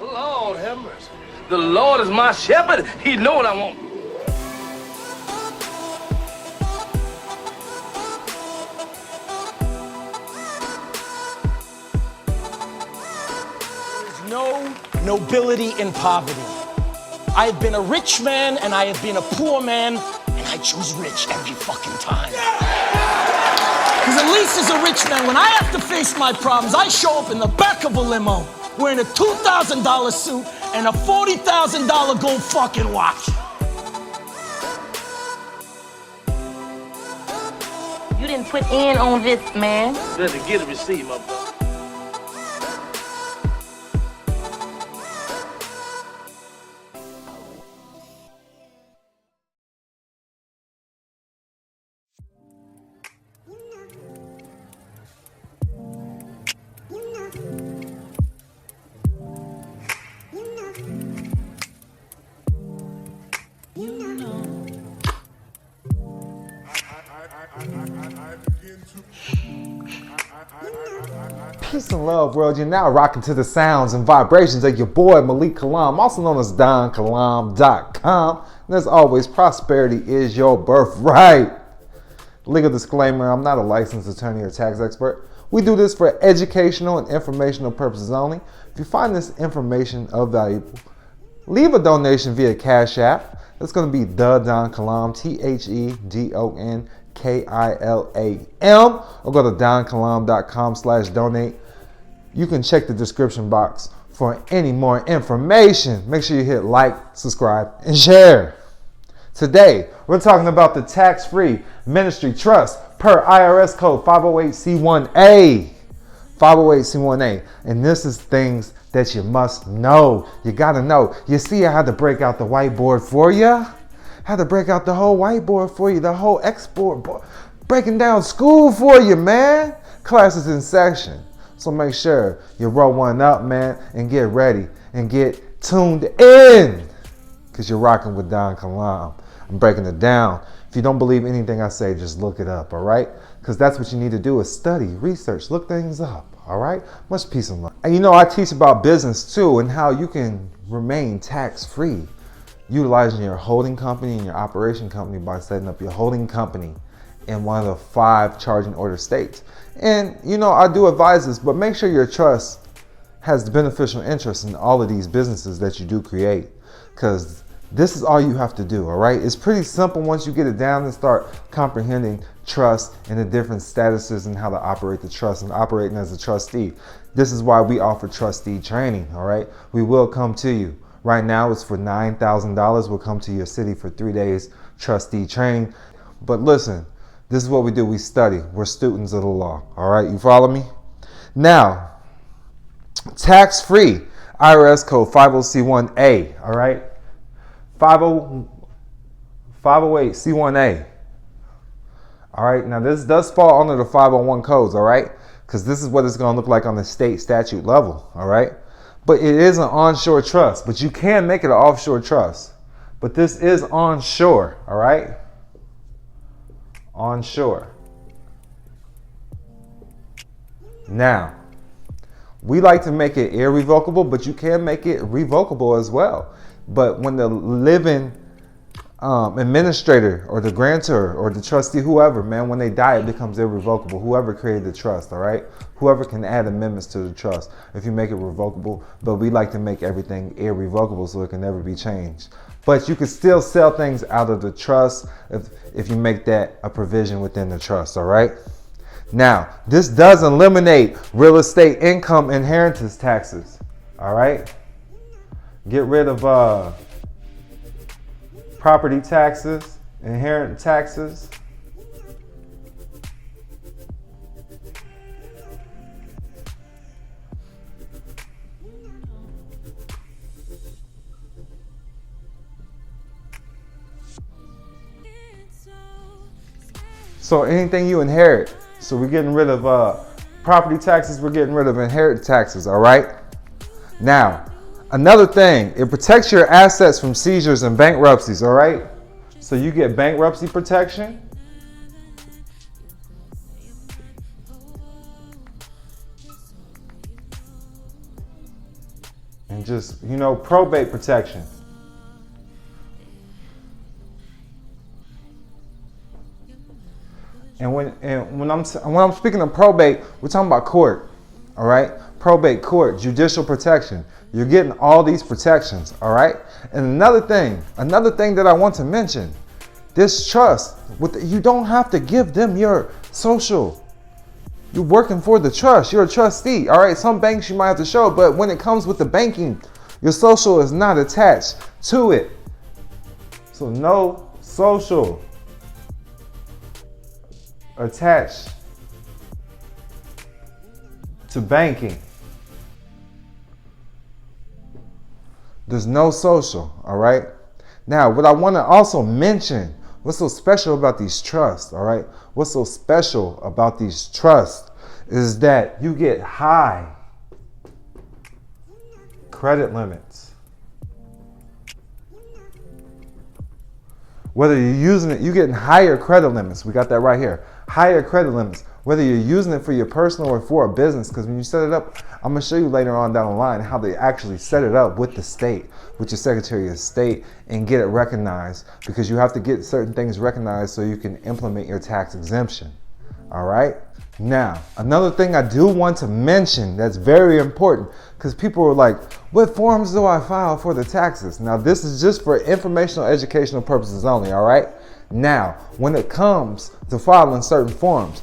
Lord have mercy. The Lord is my shepherd. He know what I want. There's no nobility in poverty. I have been a rich man and I have been a poor man, and I choose rich every fucking time. Because at least as a rich man, when I have to face my problems, I show up in the back of a limo wearing a $2,000 suit and a $40,000 gold fucking watch. You didn't put in on this, man. Better get a receipt, my brother. Peace and love, world. You're now rocking to the sounds and vibrations of your boy Malik Kilam, also known as DonKilam.com. And as always, prosperity is your birthright. Legal disclaimer: I'm not a licensed attorney or tax expert. We do this for educational and informational purposes only. If you find this information of value, leave a donation via Cash App. That's going to be the Don Kilam, TheDonKilam, or go to donkilam.com/donate. You can check the description box for any more information. Make sure you hit like, subscribe, and share. Today, we're talking about the tax-free ministry trust per IRS code 508C1A. 508C1A. And this is things that you must know. You gotta know. You see, I had to break out the whiteboard for you. I had to break out the whole whiteboard for you, the whole export board. Breaking down school for you, man. Classes in session. So make sure you roll one up, man, and get ready and get tuned in, because you're rocking with Don Kilam. I'm breaking it down. If you don't believe anything I say, just look it up, all right? Because that's what you need to do, is study, research, look things up, all right? Much peace and love. And you know, I teach about business too, and how you can remain tax-free, utilizing your holding company and your operation company by setting up your holding company in one of the 5 charging order states. And you know, I do advise this, but make sure your trust has the beneficial interest in all of these businesses that you do create, because this is all you have to do, all right? It's pretty simple once you get it down and start comprehending trust and the different statuses and how to operate the trust and operating as a trustee. This is why we offer trustee training, all right? We will come to you. Right now it's for $9,000. We'll come to your city for 3 days trustee training. But listen, this is what we do. We study. We're students of the law, all right? You follow me? Now, tax-free IRS code 50C1A, all right? 508C1A. All right, now this does fall under the 501 codes, all right? Because this is what it's going to look like on the state statute level, all right? But it is an onshore trust, but you can make it an offshore trust. But this is onshore, all right? Onshore. Now, we like to make it irrevocable, but you can make it revocable as well. But when the living administrator or the grantor or the trustee, whoever, man, when they die, it becomes irrevocable. Whoever created the trust, all right? Whoever can add amendments to the trust if you make it revocable. But we like to make everything irrevocable so it can never be changed. But you can still sell things out of the trust if you make that a provision within the trust, all right? Now, this does eliminate real estate income inheritance taxes, all right? Get rid of property taxes, inheritance taxes. So anything you inherit. So we're getting rid of property taxes, we're getting rid of inheritance taxes, all right? Now, another thing, it protects your assets from seizures and bankruptcies, all right? So you get bankruptcy protection. And just, probate protection. And when I'm speaking of probate, we're talking about court, all right? Probate, court, judicial protection. You're getting all these protections, all right? And another thing that I want to mention, this trust, you don't have to give them your social. You're working for the trust. You're a trustee, all right? Some banks you might have to show, but when it comes with the banking, your social is not attached to it. So no social attached to banking. There's no social, all right? Now, what I want to also mention, what's so special about these trusts, all right? What's so special about these trusts is that you get high credit limits. Whether you're using it, you're getting higher credit limits. We got that right here. Higher credit limits. Whether you're using it for your personal or for a business, because when you set it up, I'm going to show you later on down the line how they actually set it up with the state, with your Secretary of State, and get it recognized, because you have to get certain things recognized so you can implement your tax exemption. All right? Now, another thing I do want to mention that's very important, because people are like, what forms do I file for the taxes? Now, this is just for informational, educational purposes only, all right? Now, when it comes to filing certain forms,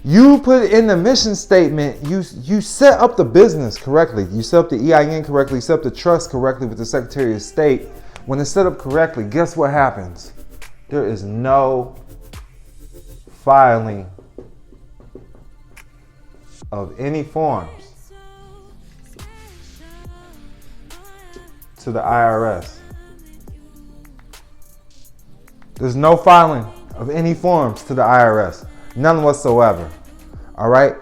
you put in the mission statement, you set up the business correctly. You set up the EIN correctly, you set up the trust correctly with the Secretary of State. When it's set up correctly, guess what happens? There is no filing of any forms to the IRS. There's no filing of any forms to the IRS. None whatsoever. All right?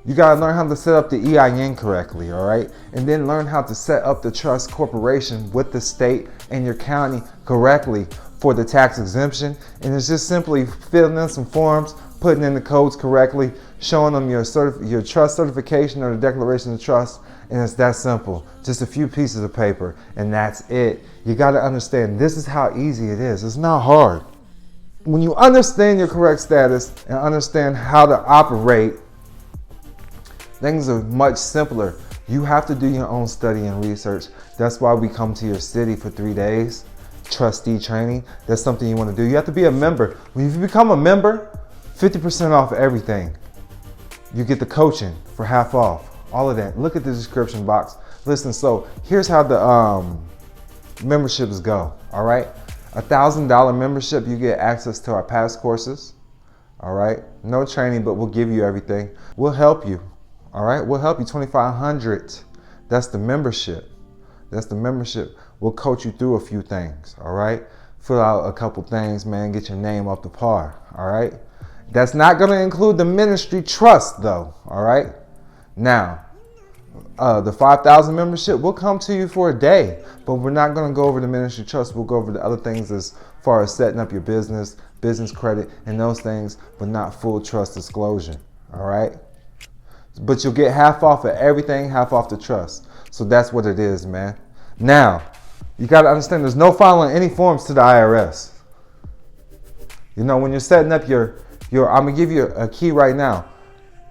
You got to learn how to set up the EIN correctly, all right? And then learn how to set up the trust corporation with the state and your county correctly for the tax exemption. And it's just simply filling in some forms, putting in the codes correctly, showing them your trust certification or the declaration of trust, and it's that simple. Just a few pieces of paper, and that's it. You got to understand, this is how easy it is. It's not hard. When you understand your correct status and understand how to operate, things are much simpler. You have to do your own study and research. That's why we come to your city for 3 days. Trustee training. That's something you want to do. You have to be a member. When you become a member, 50% off everything. You get the coaching for half off. All of that. Look at the description box. Listen, so here's how the memberships go. All right. $1,000 membership, you get access to our past courses. All right. No training, but we'll give you everything. We'll help you. All right. We'll help you. $2,500. That's the membership. That's the membership. We'll coach you through a few things. All right. Fill out a couple things, man. Get your name up to par. All right. That's not going to include the ministry trust, though. All right. Now, the 5,000 membership, we'll come to you for a day, but we're not going to go over the ministry trust. We'll go over the other things as far as setting up your business credit, and those things, but not full trust disclosure. All right. But you'll get half off of everything, half off the trust. So that's what it is, man. Now, you got to understand, there's no filing any forms to the IRS. You know, when you're setting up your I'm going to give you a key right now,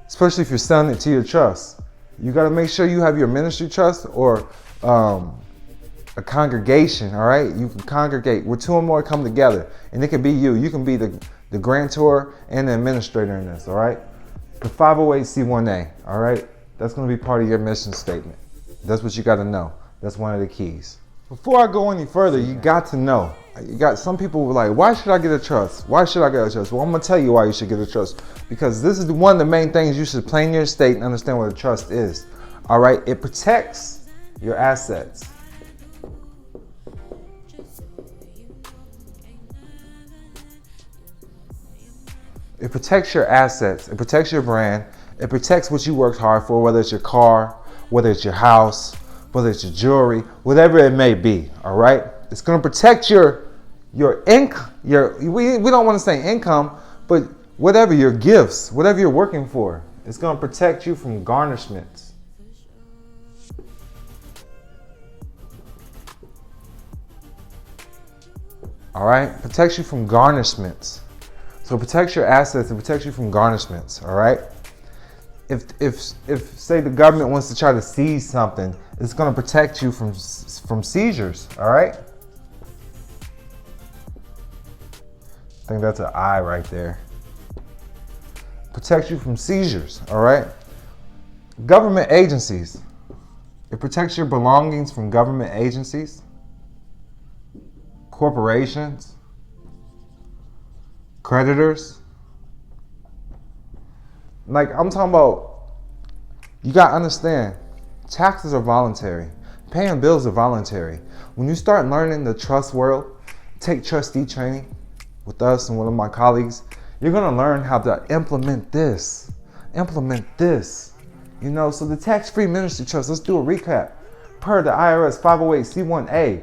especially if you're selling it to your trust. You got to make sure you have your ministry trust or a congregation, all right? You can congregate where two or more come together, and it can be you. You can be the grantor and the administrator in this, all right? The 508c1a, all right? That's going to be part of your mission statement. That's what you got to know. That's one of the keys. Before I go any further, you got to know. Some people were like, why should I get a trust? Why should I get a trust? Well, I'm going to tell you why you should get a trust. Because this is one of the main things you should plan your estate and understand what a trust is. All right? It protects your assets. It protects your assets. It protects your brand. It protects what you worked hard for, whether it's your car, whether it's your house, whether it's your jewelry, whatever it may be. All right? It's going to protect your income. We don't want to say income, but whatever your gifts, whatever you're working for, it's going to protect you from garnishments. All right, protects you from garnishments. So it protects your assets and protects you from garnishments. All right. If say the government wants to try to seize something, it's going to protect you from seizures. All right. I think that's an I right there. Protects you from seizures. All right. Government agencies. It protects your belongings from government agencies, corporations, creditors. Like I'm talking about, you gotta understand, taxes are voluntary. Paying bills are voluntary. When you start learning the trust world, take trustee training with us and one of my colleagues, you're gonna learn how to implement this. You know, so the tax-free ministry trust, let's do a recap. Per the IRS 508C1A,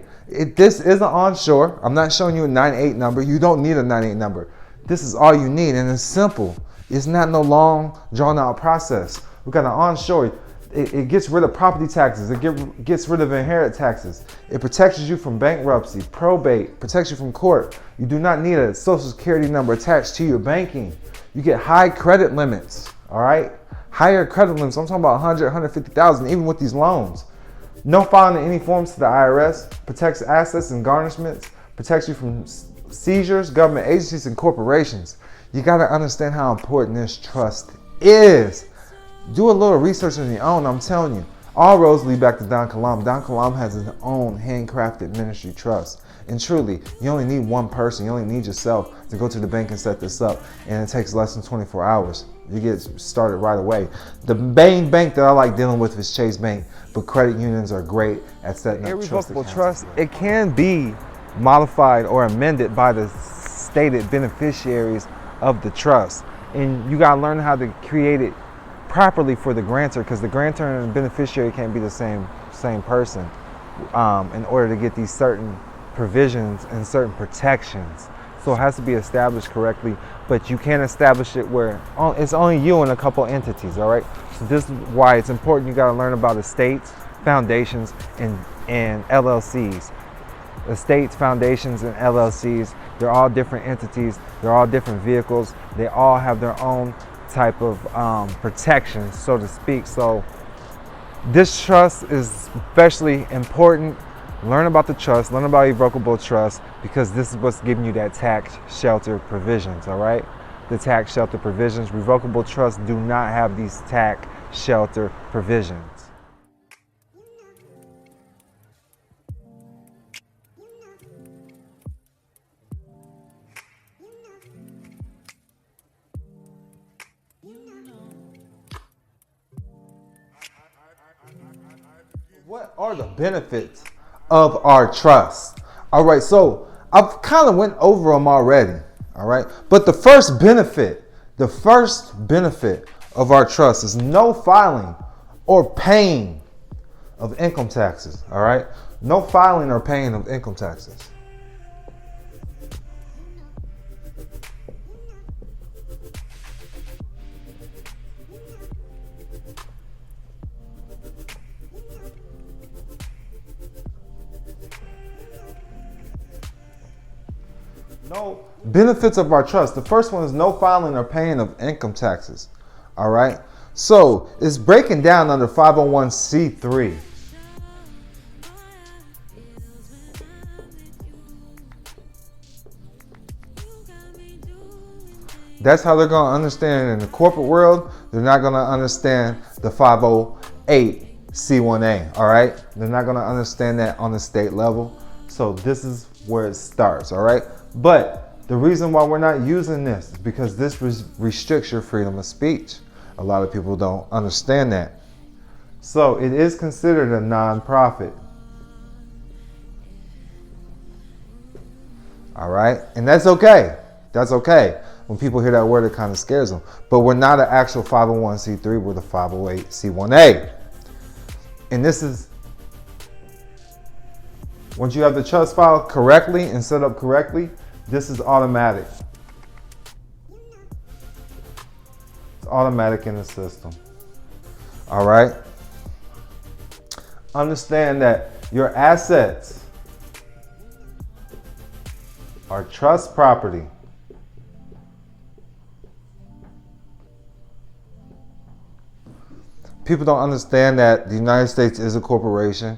this isn't onshore. I'm not showing you a 98 number. You don't need a 98 number. This is all you need, and it's simple. It's not no long, drawn-out process. We got an onshore. It gets rid of property taxes. It gets rid of inherit taxes. It protects you from bankruptcy, probate, protects you from court. You do not need a social security number attached to your banking. You get high credit limits, all right? Higher credit limits. I'm talking about 100, 150,000, even with these loans. No filing in any forms to the IRS. Protects assets and garnishments. Protects you from seizures, government agencies, and corporations. You got to understand how important this trust is. Do a little research on your own. I'm telling you, all roads lead back to Don Kilam. Don Kilam has his own handcrafted ministry trust. And truly, you only need one person. You only need yourself to go to the bank and set this up. And it takes less than 24 hours. You get started right away. The main bank that I like dealing with is Chase Bank, but credit unions are great at setting up irrevocable trust. It can be modified or amended by the stated beneficiaries of the trust, and you got to learn how to create it properly for the grantor, because the grantor and the beneficiary can't be the same person in order to get these certain provisions and certain protections. So it has to be established correctly, but you can't establish it where it's only you and a couple entities, all right? So this is why it's important. You got to learn about estates, foundations, and LLCs. Estates, foundations, and LLCs, they're all different entities. They're all different vehicles. They all have their own type of protection, so to speak. So this trust is especially important. Learn about the trust, learn about irrevocable trust, because this is what's giving you that tax shelter provisions, all right? The tax shelter provisions. Revocable trusts do not have these tax shelter provisions. What are the benefits of our trust? All right, so I've kind of went over them already, all right? But the first benefit of our trust is no filing or paying of income taxes, all right? No filing or paying of income taxes. No benefits of our trust. The first one is no filing or paying of income taxes. All right. So it's breaking down under 501c3. That's how they're going to understand it in the corporate world. They're not going to understand the 508c1a. All right. They're not going to understand that on the state level. So this is where it starts. All right. But the reason why we're not using this is because this restricts your freedom of speech. A lot of people don't understand that. So it is considered a nonprofit. All right. And that's okay. That's okay. When people hear that word, it kind of scares them. But we're not an actual 501c3. We're the 508c1a. And this is, once you have the trust filed correctly and set up correctly, this is automatic. It's automatic in the system. All right. Understand that your assets are trust property. People don't understand that the United States is a corporation.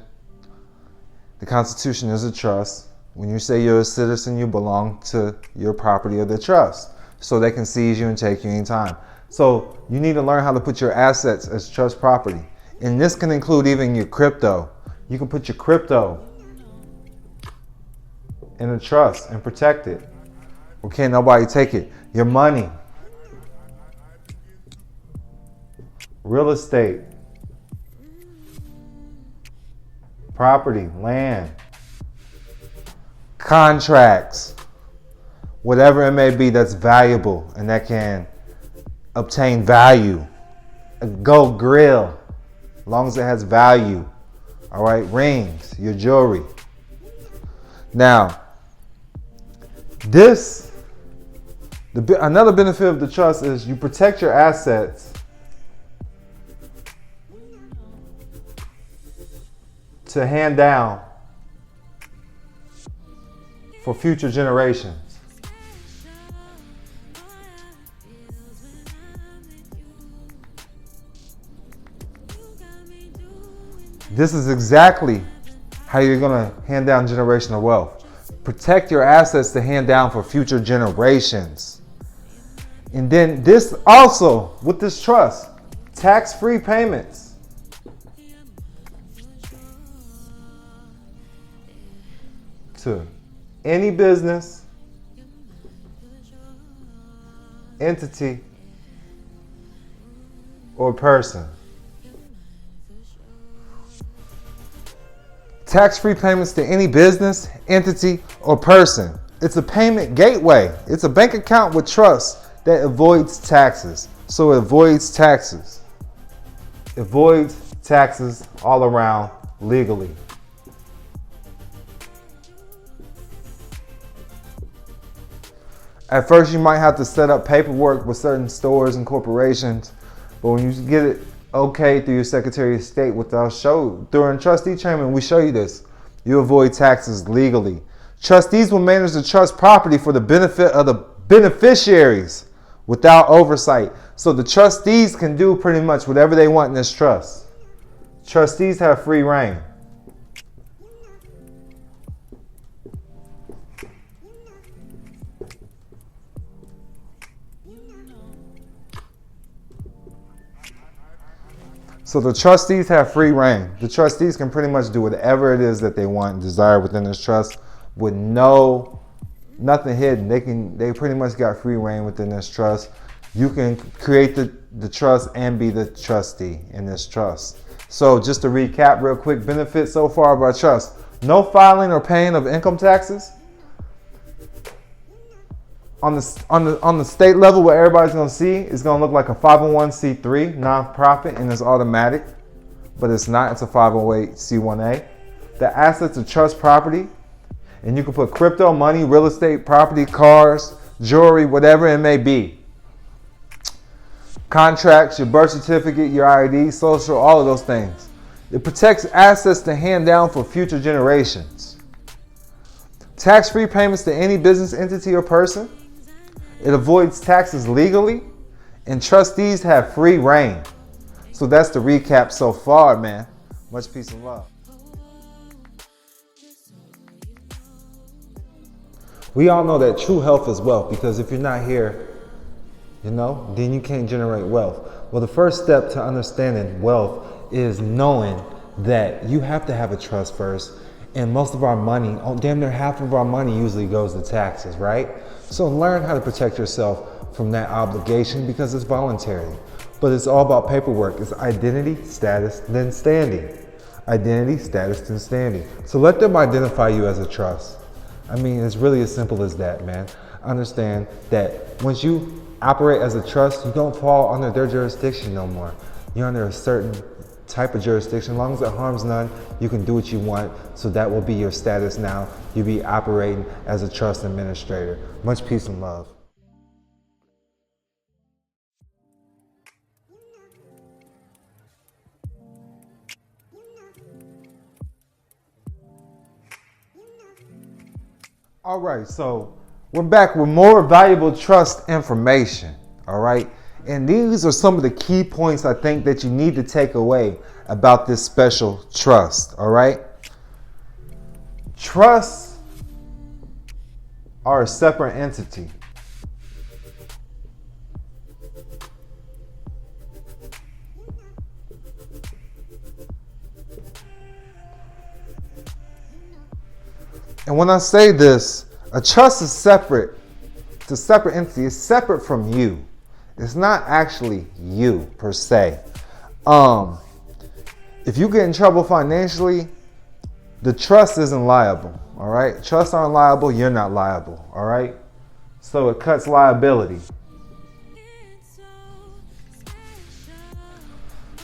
The Constitution is a trust. When you say you're a citizen, you belong to your property of the trust. So they can seize you and take you anytime. So you need to learn how to put your assets as trust property. And this can include even your crypto. You can put your crypto in a trust and protect it. Well, can't nobody take it. Your money. Real estate. Property, land. Contracts. Whatever it may be that's valuable and that can obtain value. A gold grill, as long as it has value. All right, rings, your jewelry. Now, another benefit of the trust is you protect your assets to hand down for future generations. This is exactly how you're going to hand down generational wealth. Protect your assets to hand down for future generations. And then this also, with this trust, tax-free payments. To any business, entity, or person. Tax-free payments to any business, entity, or person. It's a payment gateway. It's a bank account with trust that avoids taxes. So it avoids taxes. It avoids taxes all around legally. At first, you might have to set up paperwork with certain stores and corporations, but when you get it okay through your Secretary of State, during trustee training, we show you this. You avoid taxes legally. Trustees will manage the trust property for the benefit of the beneficiaries without oversight. So the trustees can do pretty much whatever they want in this trust. Trustees have free reign. So the trustees have free reign. The trustees can pretty much do whatever it is that they want and desire within this trust with nothing hidden. They pretty much got free reign within this trust. You can create the trust and be the trustee in this trust. So just to recap real quick, benefits so far of our trust. No filing or paying of income taxes. On the state level, what everybody's going to see is going to look like a 501c3 nonprofit, and it's automatic, but it's not. It's a 508c1a. The assets are trust property, and you can put crypto, money, real estate, property, cars, jewelry, whatever it may be. Contracts, your birth certificate, your ID, social, all of those things. It protects assets to hand down for future generations. Tax-free payments to any business entity or person. It avoids taxes legally, and trustees have free reign. So that's the recap so far, man. Much peace and love. We all know that true health is wealth, because if you're not here, then you can't generate wealth. Well, the first step to understanding wealth is knowing that you have to have a trust first. And most of our money, damn near half of our money usually goes to taxes, right? So learn how to protect yourself from that obligation, because it's voluntary. But it's all about paperwork. It's identity, status, then standing. Identity, status, then standing. So let them identify you as a trust. I mean, it's really as simple as that, man. Understand that once you operate as a trust, you don't fall under their jurisdiction no more. You're under a certain type of jurisdiction. As long as it harms none, you can do what you want. So that will be your status now. You'll be operating as a trust administrator. Much peace and love. All right, so We're back with more valuable trust information, all right? And these are some of the key points I think that you need to take away about this special trust, all right? Trusts are a separate entity. And when I say this, a trust is separate. It's a separate entity. It's separate from you. It's not actually you per se. If you get in trouble financially, the trust isn't liable. All right. Trusts aren't liable. You're not liable. All right. So it cuts liability.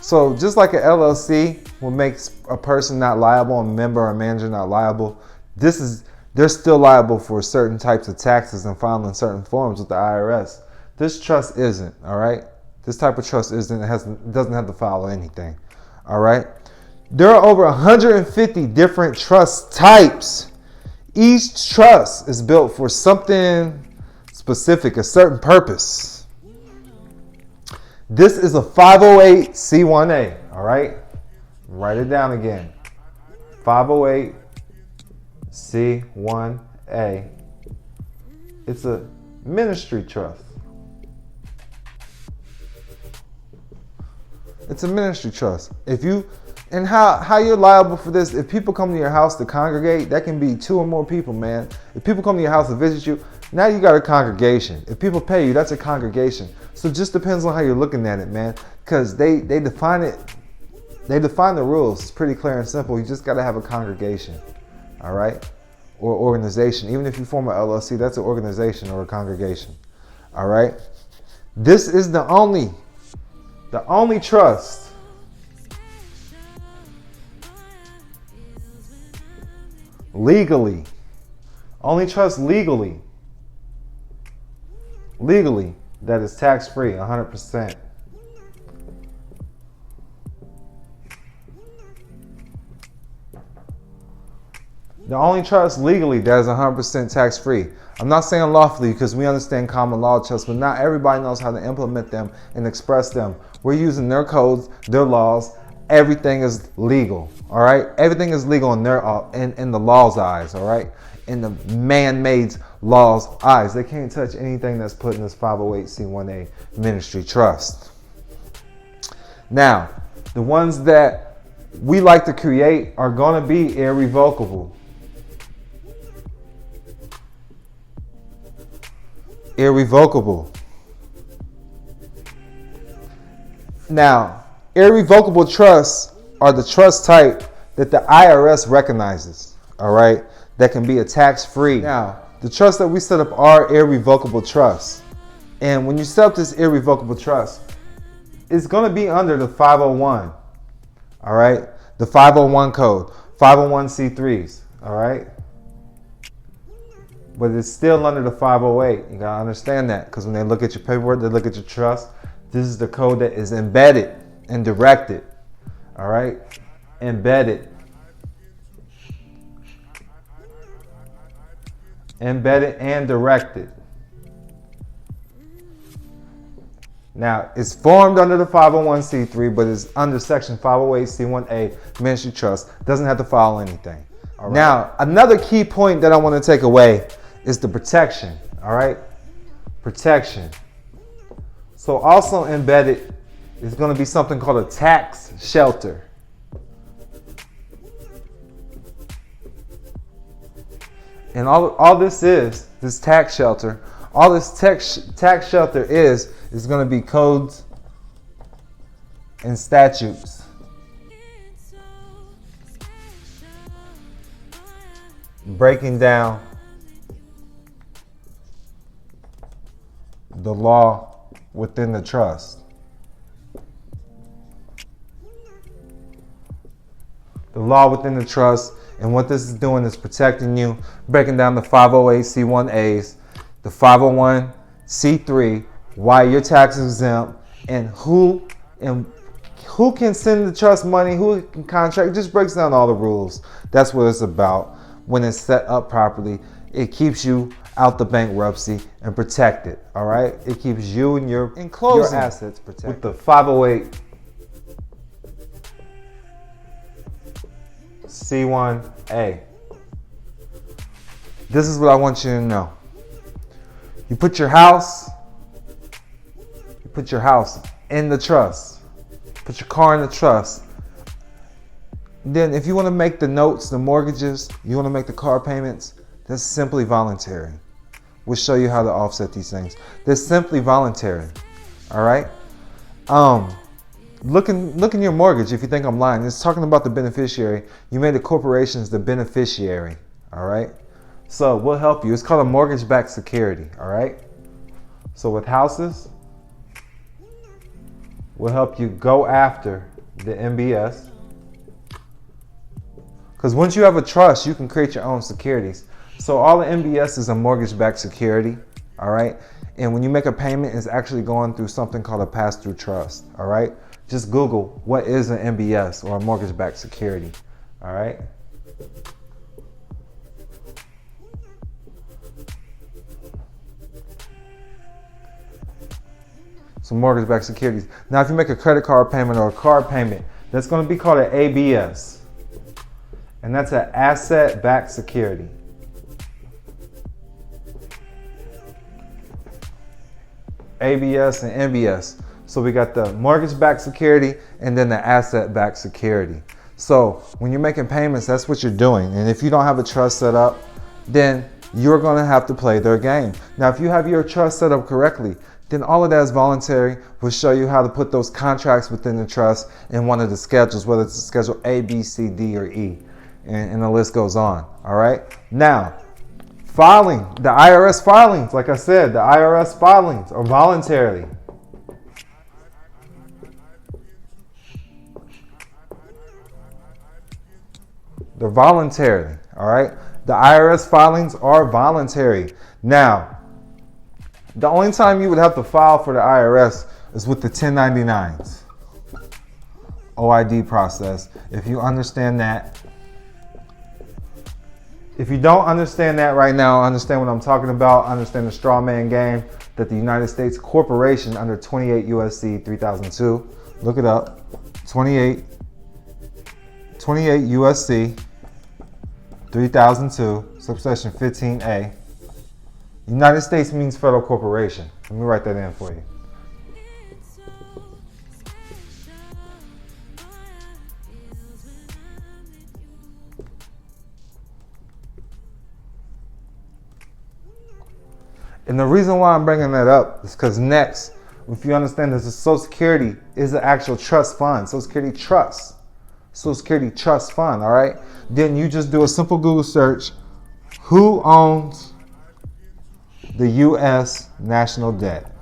So just like an LLC will make a person not liable, a member or a manager not liable, they're still liable for certain types of taxes and filing certain forms with the IRS. This trust isn't, all right? This type of trust isn't, it doesn't have to file anything, all right? There are over 150 different trust types. Each trust is built for something specific, a certain purpose. This is a 508c1a, all right? Write it down again. 508c1a. It's a ministry trust. It's a ministry trust. And how you're liable for this, if people come to your house to congregate, that can be 2 or more people, man. If people come to your house to visit you, now you got a congregation. If people pay you, that's a congregation. So it just depends on how you're looking at it, man. Because they define it, they define the rules. It's pretty clear and simple. You just got to have a congregation, all right? Or organization. Even if you form an LLC, that's an organization or a congregation, all right? This is the only trust legally, that is tax-free 100%. The only trust legally that is 100% tax-free. I'm not saying lawfully because we understand common law trusts, but not everybody knows how to implement them and express them. We're using their codes, their laws. Everything is legal, all right? Everything is legal in the law's eyes, all right? In the man-made law's eyes. They can't touch anything that's put in this 508c1a ministry trust. Now, the ones that we like to create are going to be irrevocable. Irrevocable. Now, irrevocable trusts are the trust type that the IRS recognizes, all right? That can be tax-free. Now, the trusts that we set up are irrevocable trusts. And when you set up this irrevocable trust, it's going to be under the 501, all right? The 501 code, 501c3s, all right? But it's still under the 508. You got to understand that because when they look at your paperwork, they look at your trust. This is the code that is embedded and directed, all right? Embedded and directed. Now, it's formed under the 501c3, but it's under section 508c1a, ministry trust. Doesn't have to file anything. All right. Now, another key point that I want to take away is the protection, all right? Protection. So also embedded is going to be something called a tax shelter. And all this is, this tax shelter, all this tax shelter is going to be codes and statutes. Breaking down the law within the trust. The law within the trust, and what this is doing is protecting you, breaking down the 508c1a's, the 501c3, why you're tax exempt, and who can send the trust money, who can contract. It just breaks down all the rules. That's what it's about. When it's set up properly, it keeps you out the bankruptcy and protect it. All right, it keeps you and your assets protected. With the 508c1a, this is what I want you to know. You put your house in the trust. Put your car in the trust. Then if you want to make the notes, the mortgages, you want to make the car payments, that's simply voluntary. We'll show you how to offset these things. They're simply voluntary. All right. Look in your mortgage if you think I'm lying. It's talking about the beneficiary. You made the corporations the beneficiary. All right. So we'll help you. It's called a mortgage-backed security. All right. So with houses, we'll help you go after the MBS. Because once you have a trust, you can create your own securities. So all the MBS is a mortgage-backed security, all right? And when you make a payment, it's actually going through something called a pass-through trust, all right? Just Google what is an MBS or a mortgage-backed security, all right? So mortgage-backed securities. Now, if you make a credit card payment or a card payment, that's going to be called an ABS. And that's an asset-backed security. ABS and MBS. So we got the mortgage-backed security and then the asset-backed security. So when you're making payments, that's what you're doing. And if you don't have a trust set up, then you're going to have to play their game. Now, if you have your trust set up correctly, then all of that is voluntary. We'll show you how to put those contracts within the trust in one of the schedules, whether it's schedule A, B, C, D, or E. And the list goes on. All right. Now, filing, the IRS filings, like I said, the IRS filings are voluntary. They're voluntary. All right. The IRS filings are voluntary. Now, the only time you would have to file for the IRS is with the 1099s. OID process. If you understand that. If you don't understand that right now, understand what I'm talking about, understand the straw man game that the United States corporation under 28 USC 3002, look it up, 28 USC 3002, subsection 15A. United States means federal corporation. Let me write that in for you. And the reason why I'm bringing that up is because next, if you understand that the Social Security is the actual trust fund, Social Security Trust Fund, all right? Then you just do a simple Google search, who owns the U.S. national debt?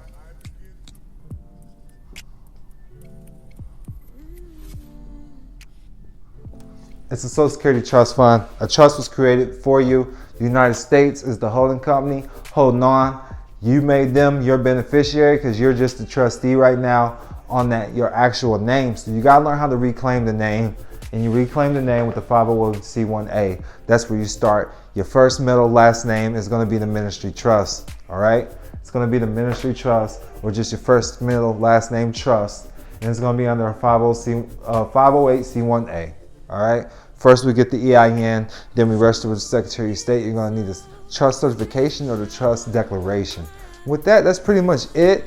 It's a Social Security Trust Fund. A trust was created for you. The United States is the holding company holding on. You made them your beneficiary because you're just the trustee right now on that your actual name. So you got to learn how to reclaim the name, and you reclaim the name with the 501c1a. That's where you start. Your first, middle, last name is going to be the ministry trust. All right, it's going to be the ministry trust, or just your first, middle, last name trust, and it's going to be under a 508c1a. All right. First, we get the EIN, then we register with the Secretary of State. You're going to need a trust certification or the trust declaration. With that, that's pretty much it.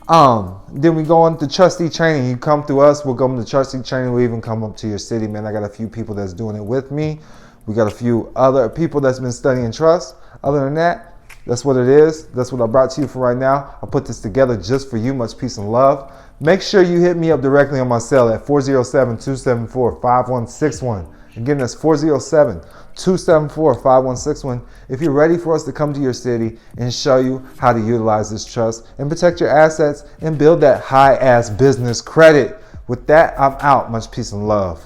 Then we go on to trustee training. You come through us, we'll go into trustee training. We'll even come up to your city, man. I got a few people that's doing it with me. We got a few other people that's been studying trust. Other than that, that's what it is. That's what I brought to you for right now. I put this together just for you. Much peace and love. Make sure you hit me up directly on my cell at 407-274-5161. Again, that's 407-274-5161. If you're ready for us to come to your city and show you how to utilize this trust and protect your assets and build that high-ass business credit. With that, I'm out. Much peace and love.